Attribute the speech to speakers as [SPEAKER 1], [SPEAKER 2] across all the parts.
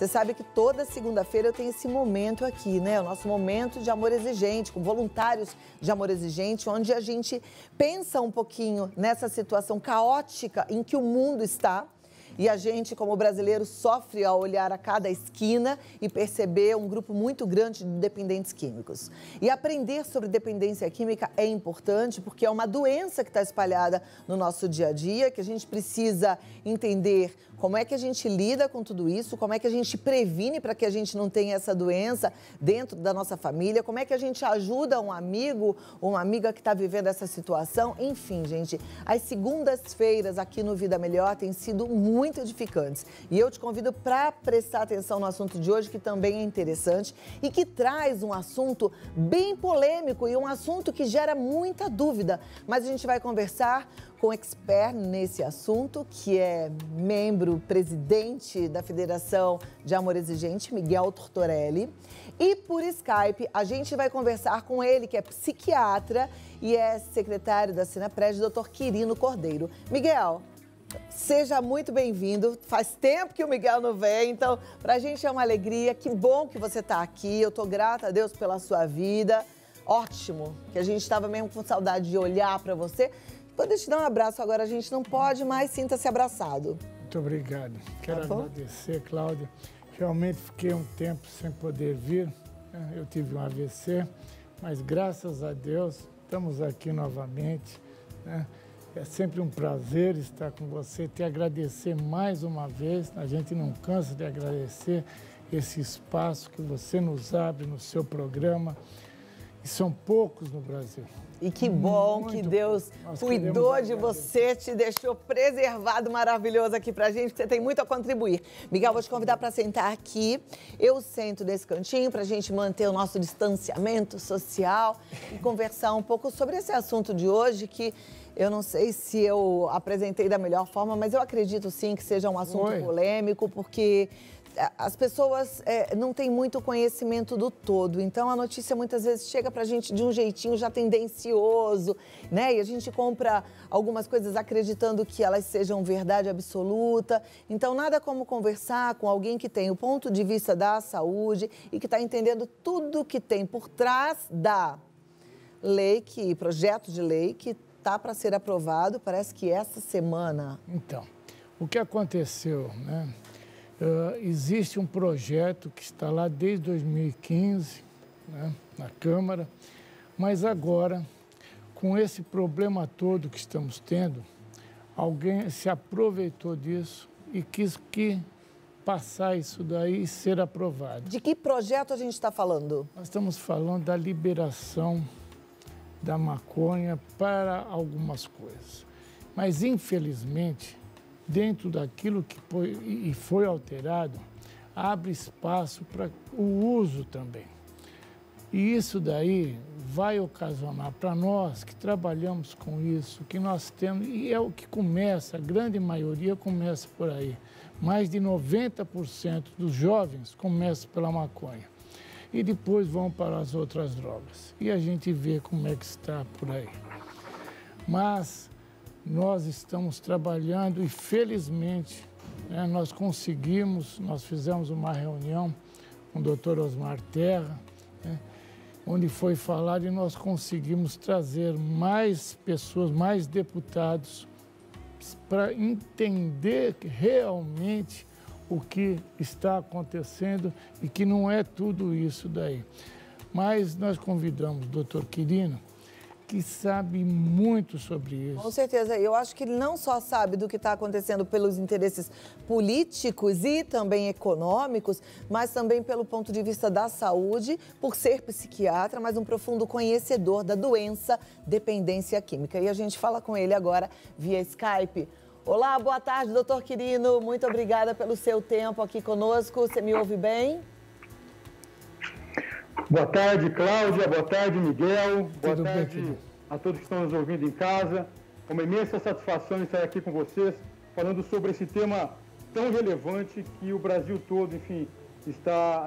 [SPEAKER 1] Você sabe que toda segunda-feira eu tenho esse momento aqui, né? O nosso momento de amor exigente, com voluntários de amor exigente, onde a gente pensa um pouquinho nessa situação caótica em que o mundo está. E a gente, como brasileiro, sofre ao olhar a cada esquina e perceber um grupo muito grande de dependentes químicos. E aprender sobre dependência química é importante porque é uma doença que está espalhada no nosso dia a dia, que a gente precisa entender como é que a gente lida com tudo isso, como é que a gente previne para que a gente não tenha essa doença dentro da nossa família, como é que a gente ajuda um amigo ou uma amiga que está vivendo essa situação. Enfim, gente, as segundas-feiras aqui no Vida Melhor têm sido muito edificantes. E eu te convido para prestar atenção no assunto de hoje, que também é interessante e que traz um assunto bem polêmico e um assunto que gera muita dúvida. Mas a gente vai conversar com um expert nesse assunto, que é membro, presidente da Federação de Amor Exigente, Miguel Tortorelli. E por Skype, a gente vai conversar com ele, que é psiquiatra e é secretário da Sinapred, Dr. Quirino Cordeiro. Miguel, seja muito bem-vindo. Faz tempo que o Miguel não vem, então pra gente é uma alegria. Que bom que você está aqui. Eu tô grata a Deus pela sua vida. Ótimo, que a gente estava mesmo com saudade de olhar para você. Poder te dar um abraço agora, a gente não pode, mas sinta-se abraçado.
[SPEAKER 2] Muito obrigado. Quero agradecer, Cláudia. Realmente fiquei um tempo sem poder vir. Eu tive um AVC, mas graças a Deus estamos aqui novamente. É sempre um prazer estar com você, te agradecer mais uma vez. A gente não cansa de agradecer esse espaço que você nos abre no seu programa. E são poucos no Brasil.
[SPEAKER 1] E que bom que Deus cuidou de você, te deixou preservado, maravilhoso aqui pra gente, que você tem muito a contribuir. Miguel, vou te convidar para sentar aqui. Eu sento nesse cantinho pra gente manter o nosso distanciamento social e conversar um pouco sobre esse assunto de hoje, que eu não sei se eu apresentei da melhor forma, mas eu acredito sim que seja um assunto polêmico, porque as pessoas não têm muito conhecimento do todo, então a notícia muitas vezes chega pra gente de um jeitinho já tendencioso, né? E a gente compra algumas coisas acreditando que elas sejam verdade absoluta. Então nada como conversar com alguém que tem o ponto de vista da saúde e que está entendendo tudo que tem por trás da lei, projeto de lei que está para ser aprovado, parece que essa semana.
[SPEAKER 2] Então, o que aconteceu, né? Existe um projeto que está lá desde 2015, né, na Câmara, mas agora, com esse problema todo que estamos tendo, alguém se aproveitou disso e quis passar isso daí e ser aprovado.
[SPEAKER 1] De que projeto a gente está falando?
[SPEAKER 2] Nós estamos falando da liberação da maconha para algumas coisas, mas infelizmente, dentro daquilo que foi alterado, abre espaço para o uso também. E isso daí vai ocasionar para nós que trabalhamos com isso, que nós temos, e é o que começa, a grande maioria começa por aí. Mais de 90% dos jovens começam pela maconha. E depois vão para as outras drogas. E a gente vê como é que está por aí. Mas nós estamos trabalhando e, felizmente, nós fizemos uma reunião com o Dr. Osmar Terra, onde foi falado e nós conseguimos trazer mais pessoas, mais deputados, para entender realmente o que está acontecendo e que não é tudo isso daí. Mas nós convidamos o doutor Quirino, que sabe muito sobre isso.
[SPEAKER 1] Com certeza. Eu acho que ele não só sabe do que está acontecendo pelos interesses políticos e também econômicos, mas também pelo ponto de vista da saúde, por ser psiquiatra, mas um profundo conhecedor da doença dependência química. E a gente fala com ele agora via Skype. Olá, boa tarde, doutor Quirino. Muito obrigada pelo seu tempo aqui conosco. Você me ouve bem?
[SPEAKER 3] Boa tarde, Cláudia. Boa tarde, Miguel. Boa
[SPEAKER 2] Tudo
[SPEAKER 3] tarde
[SPEAKER 2] bem,
[SPEAKER 3] a todos que estão nos ouvindo em casa. É uma imensa satisfação estar aqui com vocês, falando sobre esse tema tão relevante que o Brasil todo, enfim, está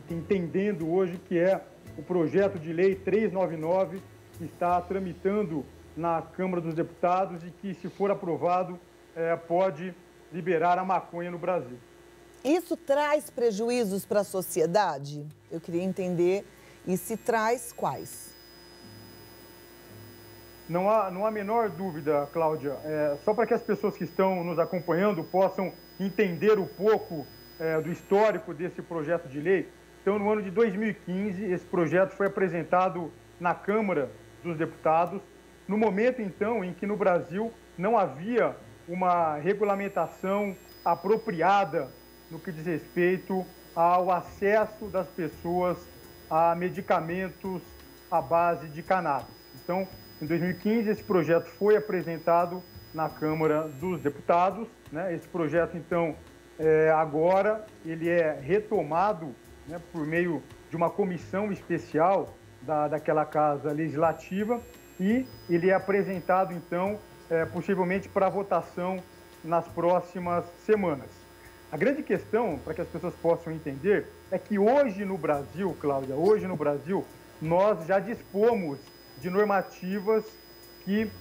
[SPEAKER 3] entendendo hoje, que é o projeto de lei 399, que está tramitando na Câmara dos Deputados e que, se for aprovado, pode liberar a maconha no Brasil.
[SPEAKER 1] Isso traz prejuízos para a sociedade? Eu queria entender, e se traz, quais?
[SPEAKER 3] Não há a menor dúvida, Cláudia. Só para que as pessoas que estão nos acompanhando possam entender um pouco do histórico desse projeto de lei. Então, no ano de 2015, esse projeto foi apresentado na Câmara dos Deputados, no momento, então, em que no Brasil não havia uma regulamentação apropriada no que diz respeito ao acesso das pessoas a medicamentos à base de cannabis. Então, em 2015, esse projeto foi apresentado na Câmara dos Deputados, né? Esse projeto, então, agora ele é retomado, né, por meio de uma comissão especial daquela Casa Legislativa e ele é apresentado, então, possivelmente para votação nas próximas semanas. A grande questão, para que as pessoas possam entender, é que hoje no Brasil, Cláudia, hoje no Brasil, nós já dispomos de normativas que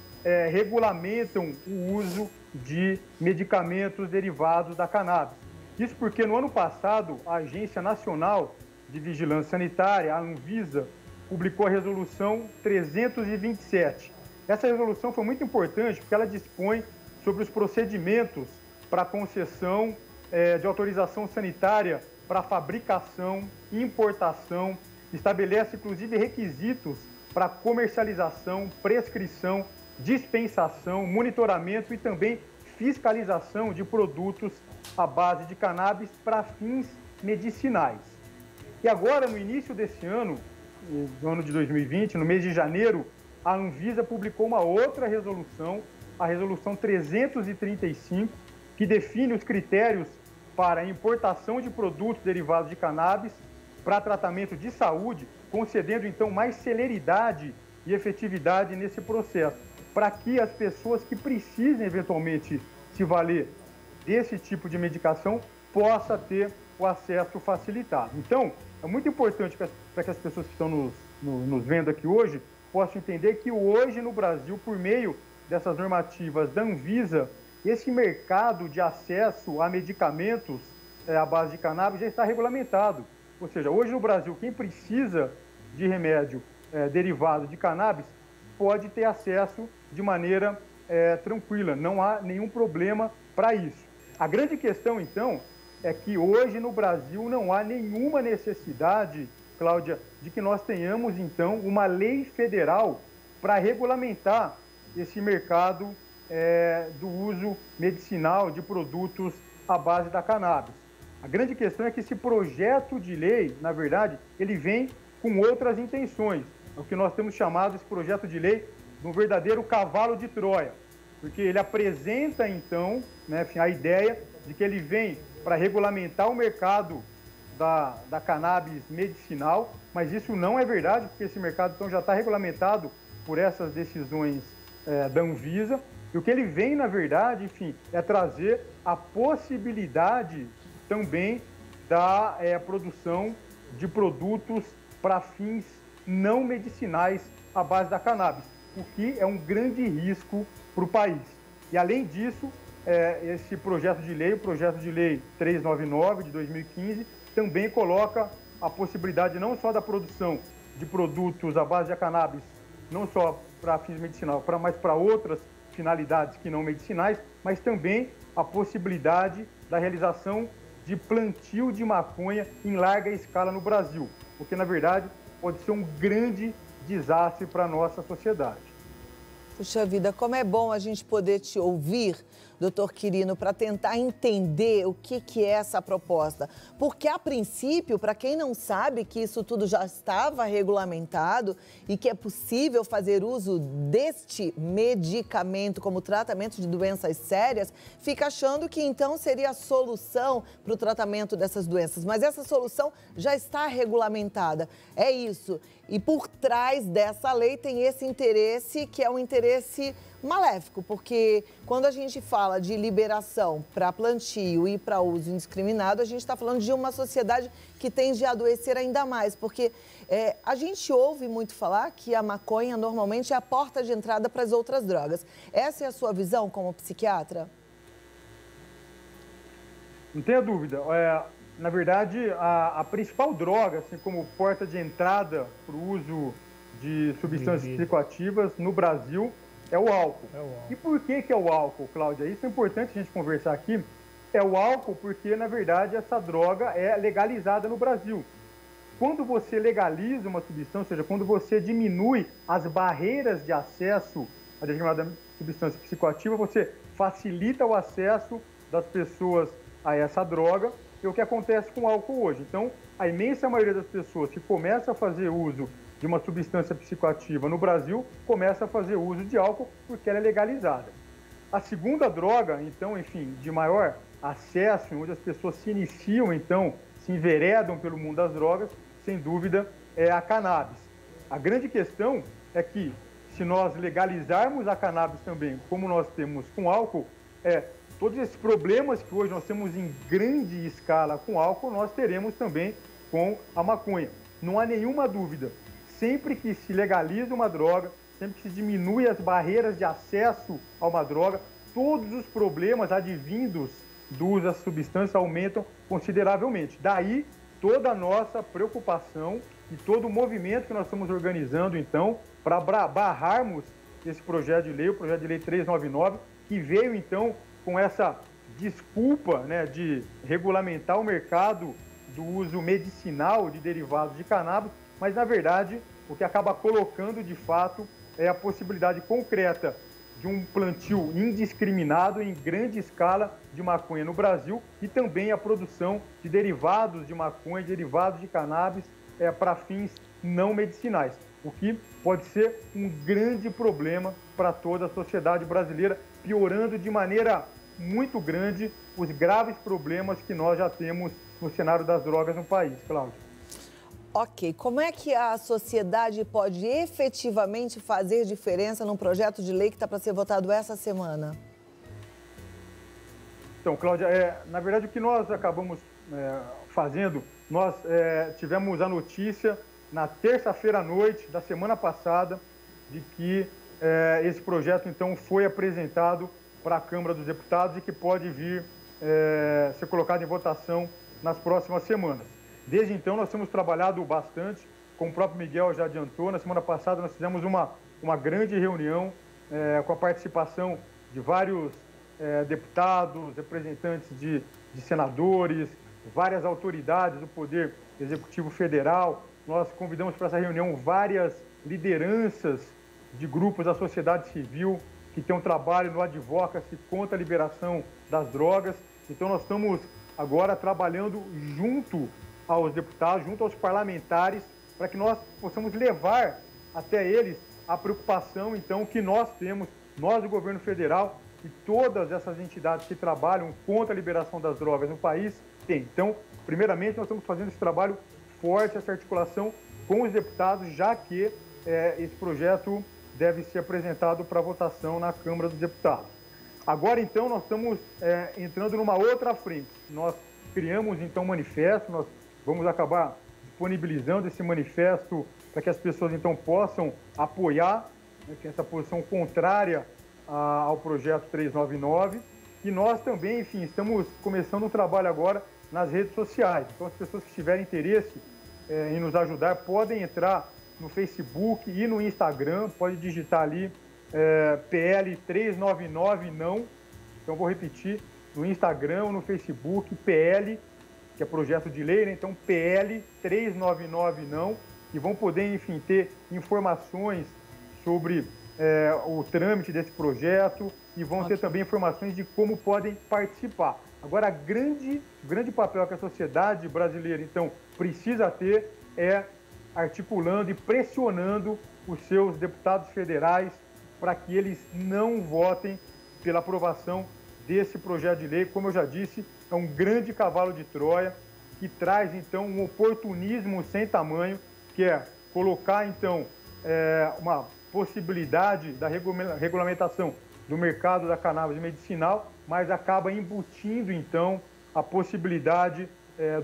[SPEAKER 3] regulamentam o uso de medicamentos derivados da cannabis. Isso porque no ano passado, a Agência Nacional de Vigilância Sanitária, a Anvisa, publicou a Resolução 327. Essa resolução foi muito importante porque ela dispõe sobre os procedimentos para a concessão de autorização sanitária para fabricação, importação, estabelece inclusive requisitos para comercialização, prescrição, dispensação, monitoramento e também fiscalização de produtos à base de cannabis para fins medicinais. E agora, no início desse ano, no ano de 2020, no mês de janeiro, a Anvisa publicou uma outra resolução, a Resolução 335, que define os critérios para a importação de produtos derivados de cannabis para tratamento de saúde, concedendo então mais celeridade e efetividade nesse processo, para que as pessoas que precisem eventualmente se valer desse tipo de medicação possa ter o acesso facilitado. Então, é muito importante para que as pessoas que estão nos vendo aqui hoje possam entender que hoje no Brasil, por meio dessas normativas da Anvisa, esse mercado de acesso a medicamentos à base de cannabis já está regulamentado. Ou seja, hoje no Brasil, quem precisa de remédio derivado de cannabis pode ter acesso de maneira tranquila, não há nenhum problema para isso. A grande questão, então, é que hoje no Brasil não há nenhuma necessidade, Cláudia, de que nós tenhamos, então, uma lei federal para regulamentar esse mercado do uso medicinal de produtos à base da cannabis. A grande questão é que esse projeto de lei, na verdade, ele vem com outras intenções. É o que nós temos chamado esse projeto de lei de um verdadeiro cavalo de Troia, porque ele apresenta, então, né, a ideia de que ele vem para regulamentar o mercado da cannabis medicinal, mas isso não é verdade, porque esse mercado então já está regulamentado por essas decisões da Anvisa. E o que ele vem, na verdade, enfim, é trazer a possibilidade também da produção de produtos para fins não medicinais à base da cannabis, o que é um grande risco para o país. E, além disso, esse projeto de lei, o projeto de lei 399 de 2015, também coloca a possibilidade não só da produção de produtos à base de cannabis, não só para fins medicinais, mas para outras finalidades que não medicinais, mas também a possibilidade da realização de plantio de maconha em larga escala no Brasil, porque, na verdade, pode ser um grande desastre para a nossa sociedade.
[SPEAKER 1] Puxa vida, como é bom a gente poder te ouvir, doutor Quirino, para tentar entender o que é essa proposta. Porque, a princípio, para quem não sabe que isso tudo já estava regulamentado e que é possível fazer uso deste medicamento como tratamento de doenças sérias, fica achando que então seria a solução para o tratamento dessas doenças. Mas essa solução já está regulamentada. É isso. E por trás dessa lei tem esse interesse que é um interesse maléfico, porque quando a gente fala de liberação para plantio e para uso indiscriminado, a gente está falando de uma sociedade que tende a adoecer ainda mais, porque a gente ouve muito falar que a maconha normalmente é a porta de entrada para as outras drogas. Essa é a sua visão como psiquiatra?
[SPEAKER 3] Não tenha dúvida. Na verdade, a principal droga, assim como porta de entrada para o uso de substâncias psicoativas no Brasil é o álcool. E por que é o álcool, Cláudia? Isso é importante a gente conversar aqui. É o álcool porque, na verdade, essa droga é legalizada no Brasil. Quando você legaliza uma substância, ou seja, quando você diminui as barreiras de acesso a determinada substância psicoativa, você facilita o acesso das pessoas a essa droga. É o que acontece com o álcool hoje. Então, a imensa maioria das pessoas que começa a fazer uso de uma substância psicoativa no Brasil, começa a fazer uso de álcool porque ela é legalizada. A segunda droga, então, enfim, de maior acesso, onde as pessoas se iniciam, então, se enveredam pelo mundo das drogas, sem dúvida, é a cannabis. A grande questão é que, se nós legalizarmos a cannabis também, como nós temos com álcool, todos esses problemas que hoje nós temos em grande escala com álcool, nós teremos também com a maconha. Não há nenhuma dúvida. Sempre que se legaliza uma droga, sempre que se diminui as barreiras de acesso a uma droga, todos os problemas advindos do uso dessa substância aumentam consideravelmente. Daí toda a nossa preocupação e todo o movimento que nós estamos organizando, então, para barrarmos esse projeto de lei, o projeto de lei 399, que veio, então, com essa desculpa, né, de regulamentar o mercado do uso medicinal de derivados de cannabis, mas, na verdade, o que acaba colocando, de fato, é a possibilidade concreta de um plantio indiscriminado em grande escala de maconha no Brasil e também a produção de derivados de maconha, derivados de cannabis para fins não medicinais, o que pode ser um grande problema para toda a sociedade brasileira, piorando de maneira muito grande os graves problemas que nós já temos no cenário das drogas no país, Cláudia.
[SPEAKER 1] Ok, como é que a sociedade pode efetivamente fazer diferença num projeto de lei que está para ser votado essa semana?
[SPEAKER 3] Então, Cláudia, na verdade o que nós acabamos fazendo, nós tivemos a notícia na terça-feira à noite da semana passada de que esse projeto então foi apresentado para a Câmara dos Deputados e que pode vir ser colocado em votação nas próximas semanas. Desde então, nós temos trabalhado bastante, como o próprio Miguel já adiantou. Na semana passada, nós fizemos uma grande reunião com a participação de vários deputados, representantes de senadores, várias autoridades do Poder Executivo Federal. Nós convidamos para essa reunião várias lideranças de grupos da sociedade civil que têm um trabalho no advocacy contra a liberação das drogas. Então, nós estamos agora trabalhando junto aos deputados, junto aos parlamentares, para que nós possamos levar até eles a preocupação, então, que nós temos, nós do governo federal e todas essas entidades que trabalham contra a liberação das drogas no país têm. Então, primeiramente, nós estamos fazendo esse trabalho forte, essa articulação com os deputados, já que esse projeto deve ser apresentado para votação na Câmara dos Deputados. Agora, então, nós estamos entrando numa outra frente. Nós criamos, então, um manifesto, nós vamos acabar disponibilizando esse manifesto para que as pessoas, então, possam apoiar que essa posição contrária ao projeto 399. E nós também, enfim, estamos começando um trabalho agora nas redes sociais. Então, as pessoas que tiverem interesse em nos ajudar podem entrar no Facebook e no Instagram, pode digitar ali PL 399 não. Então, vou repetir, no Instagram ou no Facebook, PL, que é projeto de lei, né? Então PL 399 não, e vão poder, enfim, ter informações sobre o trâmite desse projeto e vão ter também informações de como podem participar. Agora, o grande papel que a sociedade brasileira, então, precisa ter é articulando e pressionando os seus deputados federais para que eles não votem pela aprovação desse projeto de lei. Como eu já disse, é um grande cavalo de Troia que traz, então, um oportunismo sem tamanho, que é colocar, então, uma possibilidade da regulamentação do mercado da cannabis medicinal, mas acaba embutindo, então, a possibilidade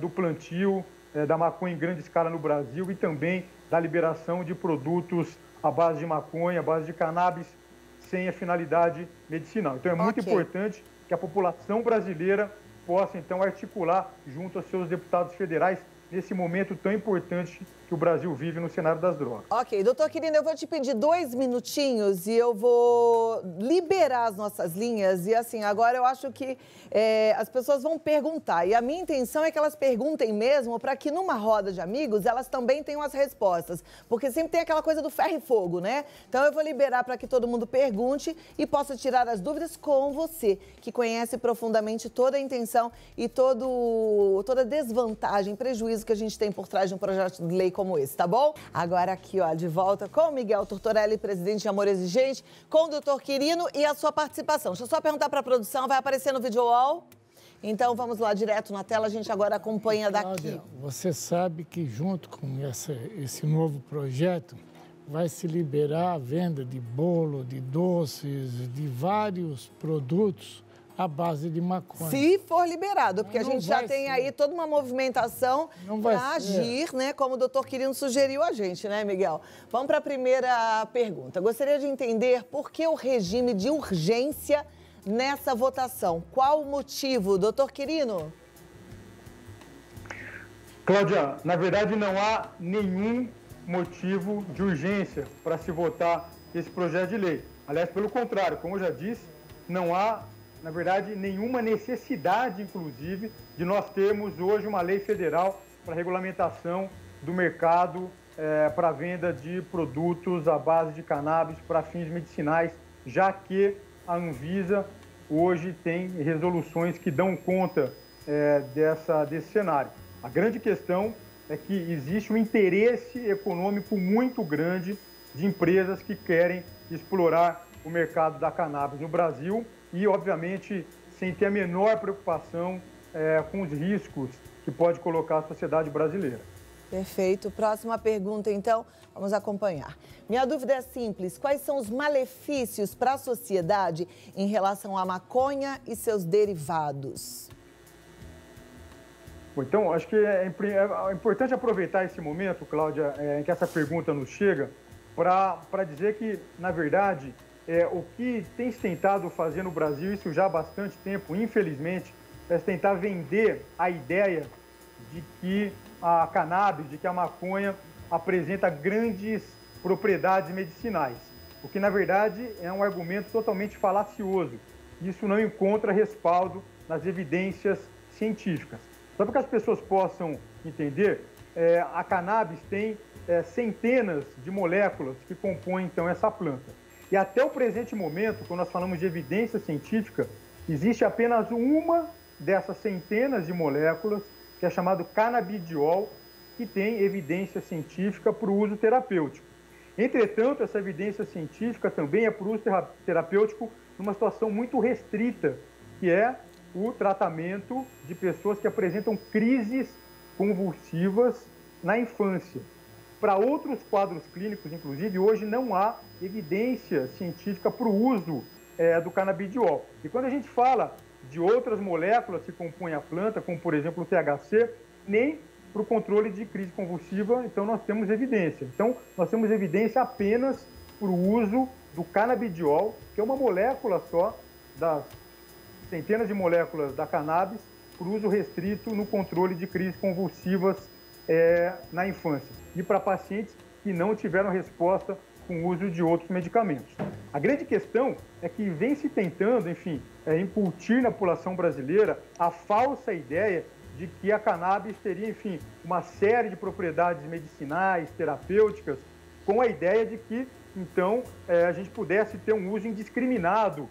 [SPEAKER 3] do plantio da maconha em grande escala no Brasil e também da liberação de produtos à base de maconha, à base de cannabis, sem a finalidade medicinal. Então, é muito importante que a população brasileira possa, então, articular junto aos seus deputados federais nesse momento tão importante que o Brasil vive no cenário das drogas.
[SPEAKER 1] Ok, doutor Quirino, eu vou te pedir 2 minutinhos e eu vou liberar as nossas linhas. E assim, agora eu acho que as pessoas vão perguntar. E a minha intenção é que elas perguntem mesmo para que numa roda de amigos elas também tenham as respostas. Porque sempre tem aquela coisa do ferro e fogo, né? Então eu vou liberar para que todo mundo pergunte e possa tirar as dúvidas com você, que conhece profundamente toda a intenção e toda desvantagem, prejuízo que a gente tem por trás de um projeto de lei como esse, tá bom? Agora aqui, ó, de volta com o Miguel Tortorelli, presidente de Amor Exigente, com o doutor Quirino e a sua participação. Deixa eu só perguntar para a produção, vai aparecer no vídeo wall? Então vamos lá, direto na tela, a gente agora acompanha daqui.
[SPEAKER 2] Cláudia, você sabe que junto com esse novo projeto vai se liberar a venda de bolo, de doces, de vários produtos à base de maconha.
[SPEAKER 1] Se for liberado, porque a gente já tem aí toda uma movimentação para agir, né? Como o doutor Quirino sugeriu a gente, né, Miguel? Vamos para a primeira pergunta. Gostaria de entender por que o regime de urgência nessa votação. Qual o motivo, doutor Quirino?
[SPEAKER 3] Cláudia, na verdade não há nenhum motivo de urgência para se votar esse projeto de lei. Aliás, pelo contrário, como eu já disse, não há, na verdade, nenhuma necessidade, inclusive, de nós termos hoje uma lei federal para regulamentação do mercado para a venda de produtos à base de cannabis para fins medicinais, já que a Anvisa hoje tem resoluções que dão conta desse cenário. A grande questão é que existe um interesse econômico muito grande de empresas que querem explorar o mercado da cannabis no Brasil e, obviamente, sem ter a menor preocupação com os riscos que pode colocar a sociedade brasileira.
[SPEAKER 1] Perfeito. Próxima pergunta, então, vamos acompanhar. Minha dúvida é simples. Quais são os malefícios para a sociedade em relação à maconha e seus derivados?
[SPEAKER 3] Bom, então, acho que é importante aproveitar esse momento, Cláudia, em que essa pergunta nos chega, para dizer que, na verdade, o que tem se tentado fazer no Brasil, isso já há bastante tempo, infelizmente, é tentar vender a ideia de que a cannabis, de que a maconha apresenta grandes propriedades medicinais, o que, na verdade, é um argumento totalmente falacioso. Isso não encontra respaldo nas evidências científicas. Só para que as pessoas possam entender, a cannabis tem centenas de moléculas que compõem, então, essa planta. E até o presente momento, quando nós falamos de evidência científica, existe apenas uma dessas centenas de moléculas, que é chamado canabidiol, que tem evidência científica para o uso terapêutico. Entretanto, essa evidência científica também é para o uso terapêutico numa situação muito restrita, que é o tratamento de pessoas que apresentam crises convulsivas na infância. Para outros quadros clínicos, inclusive, hoje não há evidência científica para o uso do canabidiol. E quando a gente fala de outras moléculas que compõem a planta, como, por exemplo, o THC, nem para o controle de crise convulsiva, então nós temos evidência. Então, nós temos evidência apenas para o uso do canabidiol, que é uma molécula só das centenas de moléculas da cannabis, para uso restrito no controle de crises convulsivas na infância e para pacientes que não tiveram resposta com o uso de outros medicamentos. A grande questão é que vem se tentando, enfim, incutir na população brasileira a falsa ideia de que a cannabis teria, enfim, uma série de propriedades medicinais, terapêuticas, com a ideia de que, então, a gente pudesse ter um uso indiscriminado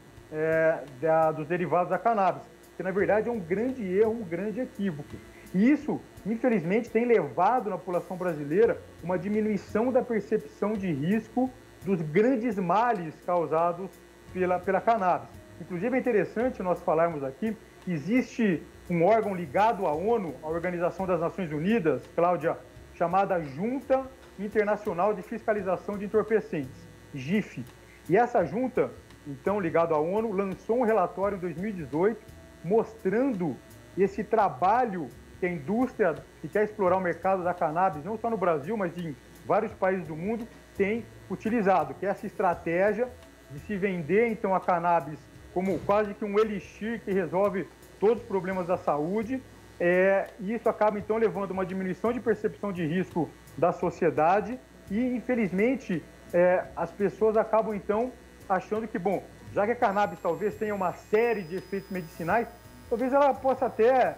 [SPEAKER 3] dos derivados da cannabis, que na verdade é um grande erro, um grande equívoco. E isso, infelizmente, tem levado na população brasileira uma diminuição da percepção de risco dos grandes males causados pela cannabis. Inclusive, é interessante nós falarmos aqui que existe um órgão ligado à ONU, a Organização das Nações Unidas, Cláudia, chamada Junta Internacional de Fiscalização de Entorpecentes, GIF. E essa junta, então, ligada à ONU, lançou um relatório em 2018 mostrando esse trabalho que a indústria que quer explorar o mercado da cannabis, não só no Brasil, mas em vários países do mundo, tem utilizado, que é essa estratégia de se vender, então, a cannabis como quase que um elixir que resolve todos os problemas da saúde, e isso acaba, então, levando a uma diminuição de percepção de risco da sociedade e, infelizmente, as pessoas acabam, então, achando que, bom, já que a cannabis talvez tenha uma série de efeitos medicinais, talvez ela possa até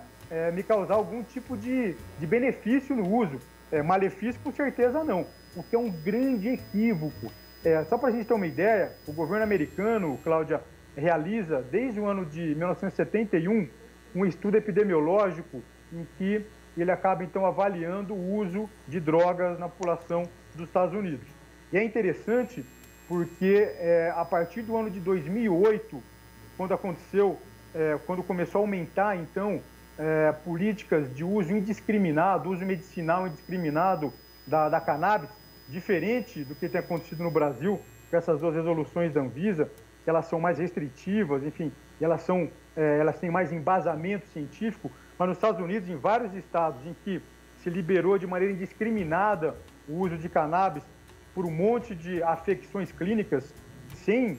[SPEAKER 3] me causar algum tipo de benefício no uso. Malefício, com certeza, não, o que é um grande equívoco. Só para a gente ter uma ideia, o governo americano, Cláudia, realiza, desde o ano de 1971, um estudo epidemiológico em que ele acaba, então, avaliando o uso de drogas na população dos Estados Unidos. E é interessante porque, a partir do ano de 2008, quando começou a aumentar, então, políticas de uso indiscriminado, uso medicinal indiscriminado da cannabis, diferente do que tem acontecido no Brasil, com essas duas resoluções da Anvisa, que elas são mais restritivas, enfim, elas têm mais embasamento científico, mas nos Estados Unidos, em vários estados em que se liberou de maneira indiscriminada o uso de cannabis por um monte de afecções clínicas, sem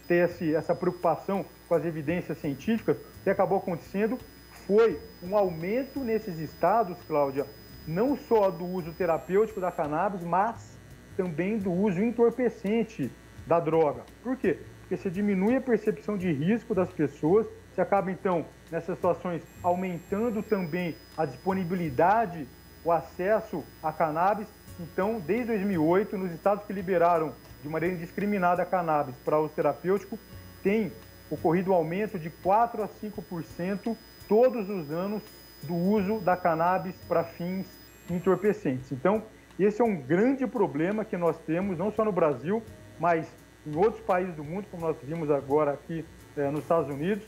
[SPEAKER 3] ter essa preocupação com as evidências científicas, o que acabou acontecendo foi um aumento nesses estados, Cláudia, não só do uso terapêutico da cannabis, mas também do uso entorpecente da droga. Por quê? Porque você diminui a percepção de risco das pessoas, você acaba, então, nessas situações, aumentando também a disponibilidade, o acesso à cannabis. Então, desde 2008, nos estados que liberaram de maneira indiscriminada a cannabis para uso terapêutico, tem ocorrido um aumento de 4% a 5% todos os anos do uso da cannabis para fins entorpecentes. Então, esse é um grande problema que nós temos, não só no Brasil, mas em outros países do mundo, como nós vimos agora aqui nos Estados Unidos,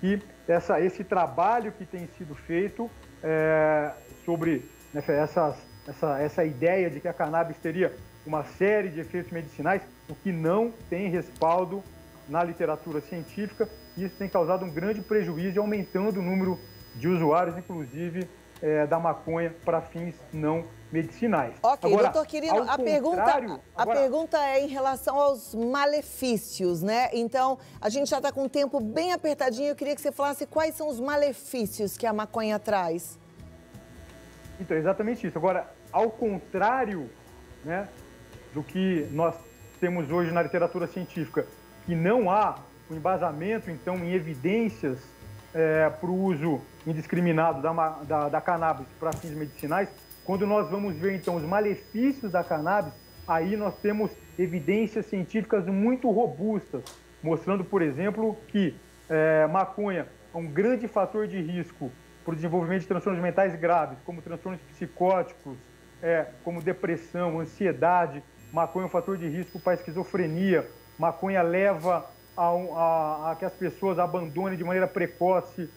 [SPEAKER 3] que esse trabalho que tem sido feito sobre essa ideia de que a cannabis teria uma série de efeitos medicinais, o que não tem respaldo na literatura científica, e isso tem causado um grande prejuízo e aumentando o número de usuários, inclusive, da maconha para fins não medicinais.
[SPEAKER 1] Ok,
[SPEAKER 3] agora,
[SPEAKER 1] doutor Quirino, a pergunta é em relação aos malefícios, né? Então, a gente já está com o tempo bem apertadinho, eu queria que você falasse quais são os malefícios que a maconha traz.
[SPEAKER 3] Então, exatamente isso. Agora, ao contrário, né, do que nós temos hoje na literatura científica, que não há um embasamento, então, em evidências para o uso indiscriminado da cannabis para fins medicinais, quando nós vamos ver, então, os malefícios da cannabis, aí nós temos evidências científicas muito robustas, mostrando, por exemplo, que maconha é um grande fator de risco para o desenvolvimento de transtornos mentais graves, como transtornos psicóticos, como depressão, ansiedade. Maconha é um fator de risco para a esquizofrenia. Maconha leva a que as pessoas abandonem de maneira precoce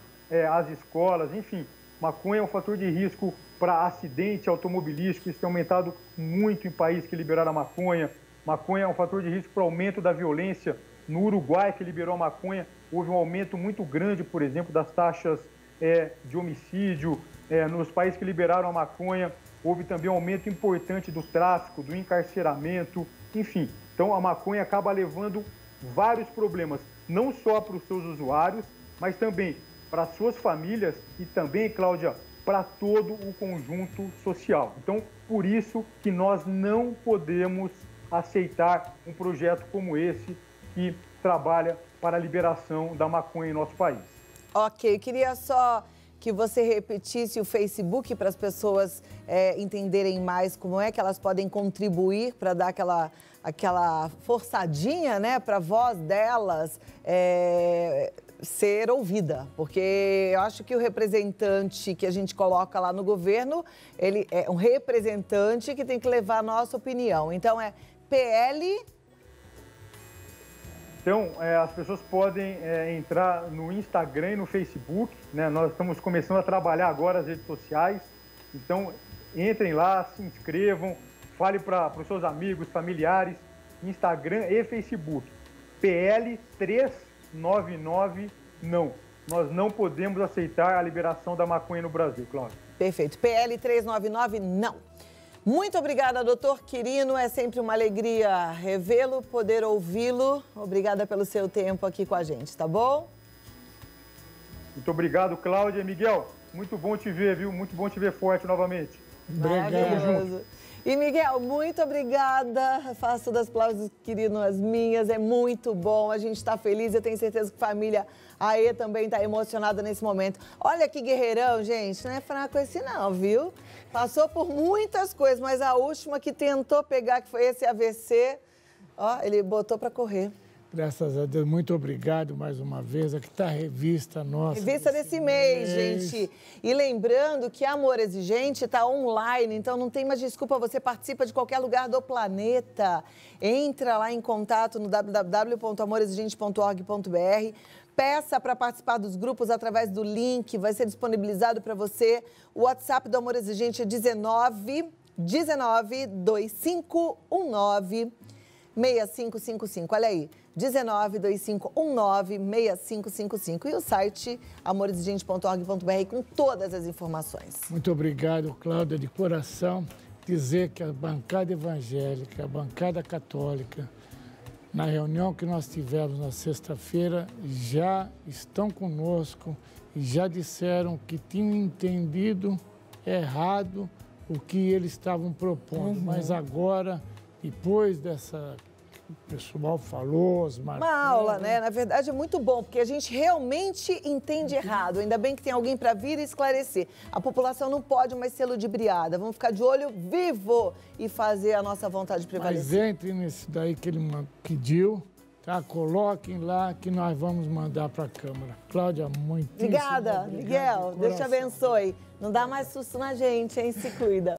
[SPEAKER 3] as escolas, enfim. Maconha é um fator de risco para acidente automobilístico, isso tem aumentado muito em países que liberaram a maconha. Maconha é um fator de risco para o aumento da violência. No Uruguai, que liberou a maconha, houve um aumento muito grande, por exemplo, das taxas de homicídio. Nos países que liberaram a maconha, houve também um aumento importante do tráfico, do encarceramento, enfim. Então, a maconha acaba levando vários problemas, não só para os seus usuários, mas também para as suas famílias e também, Cláudia, para todo o conjunto social. Então, por isso que nós não podemos aceitar um projeto como esse que trabalha para a liberação da maconha em nosso país. Ok,
[SPEAKER 1] eu queria só que você repetisse o Facebook para as pessoas entenderem mais como é que elas podem contribuir para dar aquela forçadinha, né, para a voz delas ser ouvida. Porque eu acho que o representante que a gente coloca lá no governo, ele é um representante que tem que levar a nossa opinião. Então, é PL...
[SPEAKER 3] Então, as pessoas podem entrar no Instagram e no Facebook, né? Nós estamos começando a trabalhar agora as redes sociais. Então, entrem lá, se inscrevam, fale para os seus amigos, familiares, Instagram e Facebook. PL 399, não. Nós não podemos aceitar a liberação da maconha no Brasil, Cláudia.
[SPEAKER 1] Perfeito. PL 399, não. Muito obrigada, doutor Quirino. É sempre uma alegria revê-lo, poder ouvi-lo. Obrigada pelo seu tempo aqui com a gente, tá bom?
[SPEAKER 3] Muito obrigado, Cláudia. Miguel, muito bom te ver, viu? Muito bom te ver forte novamente.
[SPEAKER 1] Maravilhoso. E, Miguel, muito obrigada. Faço das palavras do querido as minhas. É muito bom. A gente está feliz. Eu tenho certeza que a família Aê também está emocionada nesse momento. Olha que guerreirão, gente. Não é fraco esse não, viu? Passou por muitas coisas, mas a última que tentou pegar, que foi esse AVC, ó, ele botou para correr.
[SPEAKER 2] Graças a Deus, muito obrigado mais uma vez. Aqui está a revista nossa.
[SPEAKER 1] Revista desse mês, gente. E lembrando que Amor Exigente está online, então não tem mais desculpa, você participa de qualquer lugar do planeta. Entra lá em contato no www.amorexigente.org.br. Peça para participar dos grupos através do link, vai ser disponibilizado para você. O WhatsApp do Amor Exigente é 19 2519 6555. Olha aí, 19 2519 6555. E o site amorexigente.org.br com todas as informações.
[SPEAKER 2] Muito obrigado, Cláudia, de coração. Dizer que a bancada evangélica, a bancada católica, na reunião que nós tivemos na sexta-feira, já estão conosco e já disseram que tinham entendido errado o que eles estavam propondo. Mas agora, depois dessa... O pessoal falou, os marcantes...
[SPEAKER 1] Uma aula, né? Na verdade, é muito bom, porque a gente realmente entende errado. Ainda bem que tem alguém para vir e esclarecer. A população não pode mais ser ludibriada. Vamos ficar de olho vivo e fazer a nossa vontade prevalecer.
[SPEAKER 2] Mas entre nesse daí que ele pediu, tá? Coloquem lá que nós vamos mandar para a Câmara. Cláudia, muito
[SPEAKER 1] obrigada, Miguel. Deus te abençoe. Não dá mais susto na gente, hein? Se cuida.